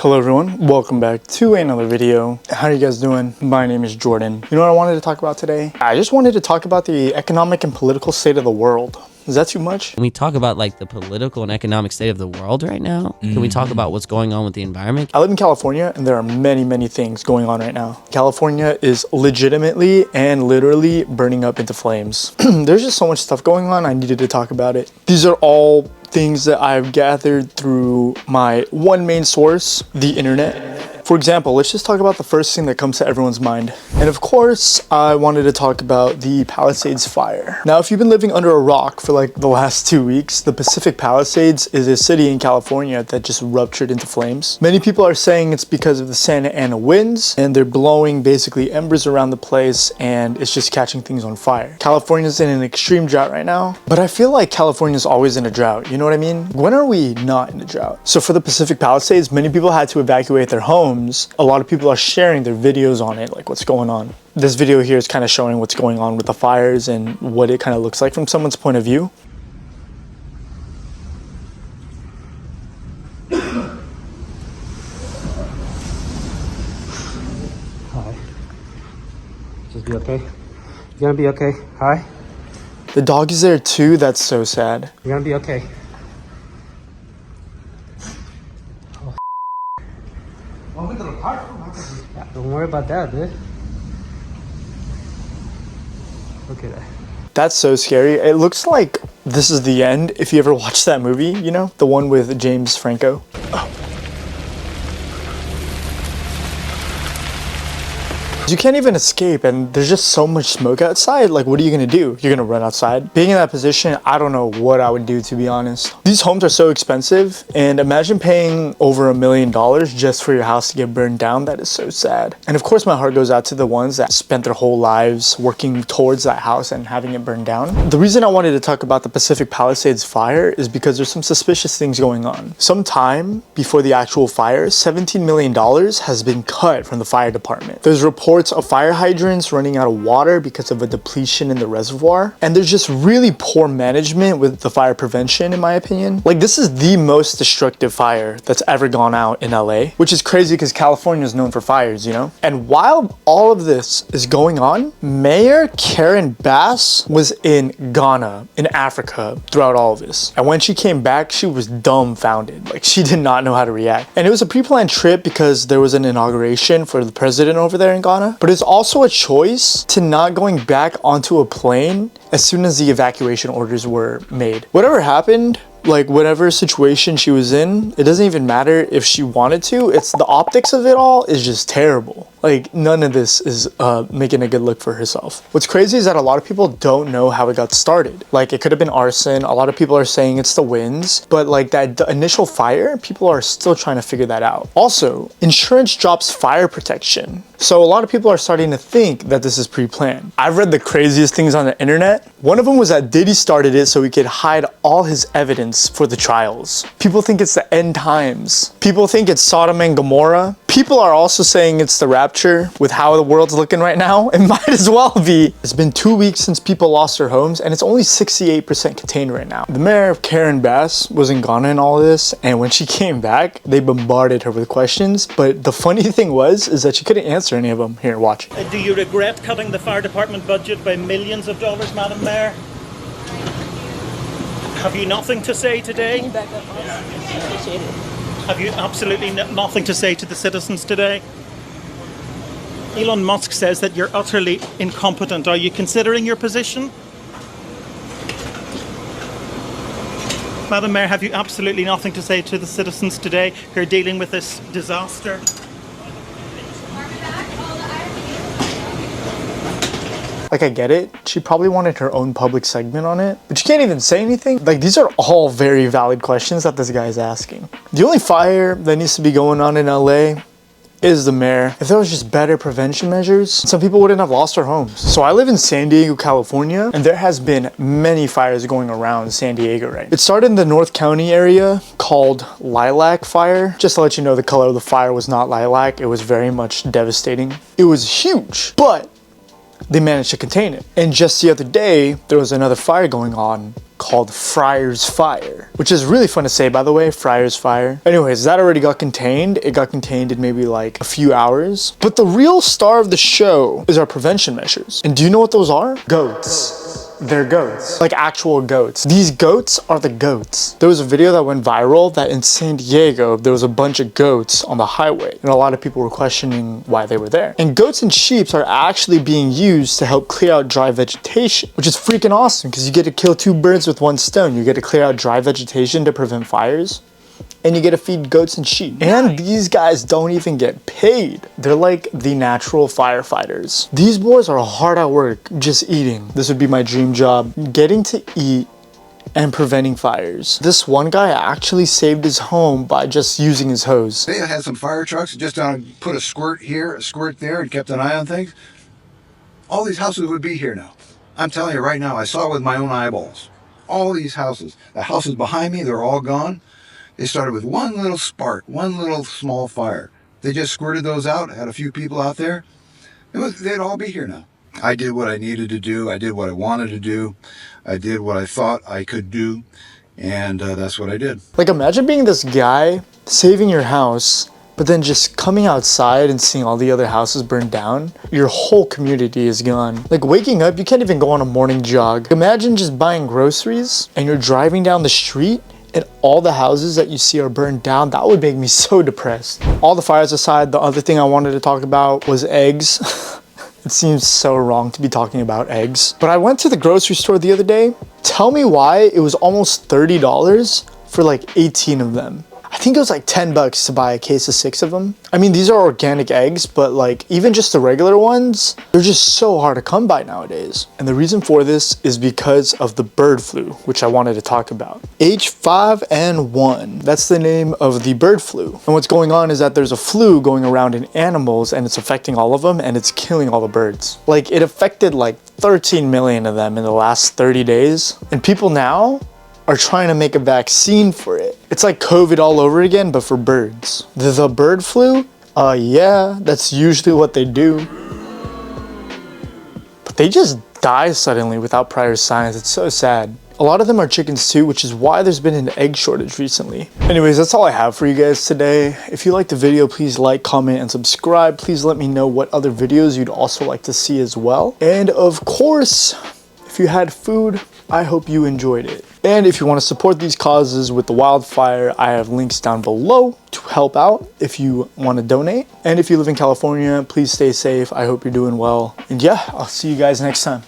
Hello everyone, welcome back to another video. How are you guys doing? My name is Jordan. You know what I wanted to talk about today? I just wanted to talk about the economic and political state of the world. Is that too much? Can we talk about like the political and economic state of the world right now? Can we talk about what's going on with the environment? I live in California and there are many things going on right now. California is legitimately and literally burning up into flames. There's just so much stuff going on, I needed to talk about it. These are all things that I've gathered through my one main source, the internet. For example, let's just talk about the first thing that comes to everyone's mind. And of course, I wanted to talk about the Palisades fire. Now, if you've been living under a rock for like the last 2 weeks, the Pacific Palisades is a city in California that just ruptured into flames. Many people are saying it's because of the Santa Ana winds, and they're blowing basically embers around the place, and it's just catching things on fire. California's in an extreme drought right now, but I feel like California's always in a drought, you know what I mean? When are we not in a drought? So for the Pacific Palisades, many people had to evacuate their homes. A lot of people are sharing their videos on it, like what's going on. This video here is kind of showing what's going on with the fires and what it kind of looks like from someone's point of view. Hi. Just be okay. You're gonna be okay. Hi. The dog is there too. That's so sad. You're gonna be okay. Yeah, don't worry about that, dude. Look at that. That's so scary. It looks like this is the end. If you ever watched that movie, you know, the one with James Franco. Oh. You can't even escape, and there's just so much smoke outside. Like, what are you gonna do? You're gonna run outside? Being in that position, I don't know what I would do, to be honest. These homes are so expensive, and imagine paying over $1 million just for your house to get burned down. That is so sad. And of course, my heart goes out to the ones that spent their whole lives working towards that house and having it burned down. The reason I wanted to talk about the Pacific Palisades fire is because there's some suspicious things going on. Sometime before the actual fire, $17 million has been cut from the fire department. There's reports of fire hydrants running out of water because of a depletion in the reservoir, and there's just really poor management with the fire prevention, in my opinion. Like, this is the most destructive fire that's ever gone out in LA, which is crazy because California is known for fires, you know? And while all of this is going on, Mayor Karen Bass was in Ghana, in Africa, throughout all of this. And when she came back, she was dumbfounded. Like, she did not know how to react. And it was a pre-planned trip because there was an inauguration for the president over there in Ghana. But it's also a choice to not going back onto a plane as soon as the evacuation orders were made. Whatever happened, like whatever situation she was in, it doesn't even matter if she wanted to. It's the optics of it all is just terrible. Like, none of this is making a good look for herself. What's crazy is that a lot of people don't know how it got started. Like, it could have been arson. A lot of people are saying it's the winds, but like the initial fire, people are still trying to figure that out. Also, insurance drops fire protection. So a lot of people are starting to think that this is pre-planned. I've read the craziest things on the internet. One of them was that Diddy started it so he could hide all his evidence for the trials. People think it's the end times. People think it's Sodom and Gomorrah. People are also saying it's the rapture. With how the world's looking right now, it might as well be. It's been 2 weeks since people lost their homes, and it's only 68% contained right now. The mayor, Karen Bass, was in Ghana in all of this, and when she came back, they bombarded her with questions. But the funny thing is that she couldn't answer any of them. Here, watch. Do you regret cutting the fire department budget by millions of dollars, Madam Mayor? Have you nothing to say today? Can you back up? I appreciate it. Have you absolutely nothing to say to the citizens today? Elon Musk says that you're utterly incompetent. Are you considering your position? Madam Mayor, have you absolutely nothing to say to the citizens today who are dealing with this disaster? Like, I get it. She probably wanted her own public segment on it, but she can't even say anything. Like, these are all very valid questions that this guy is asking. The only fire that needs to be going on in LA is the mayor. If there was just better prevention measures, some people wouldn't have lost their homes. So I live in San Diego, California, and there has been many fires going around San Diego, right? It started in the North County area called Lilac Fire. Just to let you know, the color of the fire was not lilac. It was very much devastating. It was huge, but they managed to contain it. And just the other day, there was another fire going on called Friar's Fire, which is really fun to say, by the way, Friar's Fire. Anyways, that already got contained. It got contained in maybe like a few hours. But the real star of the show is our prevention measures. And do you know what those are? Goats. They're goats, like actual goats. These goats are the goats. There was a video that went viral that in San Diego, there was a bunch of goats on the highway, and a lot of people were questioning why they were there. And goats and sheep are actually being used to help clear out dry vegetation, which is freaking awesome because you get to kill two birds with one stone. You get to clear out dry vegetation to prevent fires, and you get to feed goats and sheep. And these guys don't even get paid. They're like the natural firefighters. These boys are hard at work, just eating. This would be my dream job, getting to eat and preventing fires. This one guy actually saved his home by just using his hose. They had some fire trucks, just put a squirt here, a squirt there, and kept an eye on things. All these houses would be here now. I'm telling you right now, I saw it with my own eyeballs. All these houses. The houses behind me, they're all gone. They started with one little spark, one little small fire. They just squirted those out, had a few people out there. They'd all be here now. I did what I needed to do. I did what I wanted to do. I did what I thought I could do. And that's what I did. Like, imagine being this guy, saving your house, but then just coming outside and seeing all the other houses burned down. Your whole community is gone. Like, waking up, you can't even go on a morning jog. Imagine just buying groceries and you're driving down the street and all the houses that you see are burned down. That would make me so depressed. All the fires aside, the other thing I wanted to talk about was eggs. It seems so wrong to be talking about eggs. But I went to the grocery store the other day. Tell me why it was almost $30 for like 18 of them. I think it was like 10 bucks to buy a case of 6 of them. I mean, these are organic eggs, but like even just the regular ones, they're just so hard to come by nowadays. And the reason for this is because of the bird flu, which I wanted to talk about. H5N1, that's the name of the bird flu. And what's going on is that there's a flu going around in animals and it's affecting all of them and it's killing all the birds. Like, it affected like 13 million of them in the last 30 days. And people now are trying to make a vaccine for it. It's like COVID all over again, but for birds. The bird flu? Yeah, that's usually what they do. But they just die suddenly without prior signs. It's so sad. A lot of them are chickens too, which is why there's been an egg shortage recently. Anyways, that's all I have for you guys today. If you liked the video, please like, comment, and subscribe. Please let me know what other videos you'd also like to see as well. And of course, if you had food, I hope you enjoyed it. And if you want to support these causes with the wildfire, I have links down below to help out if you want to donate. And if you live in California, please stay safe. I hope you're doing well. And yeah, I'll see you guys next time.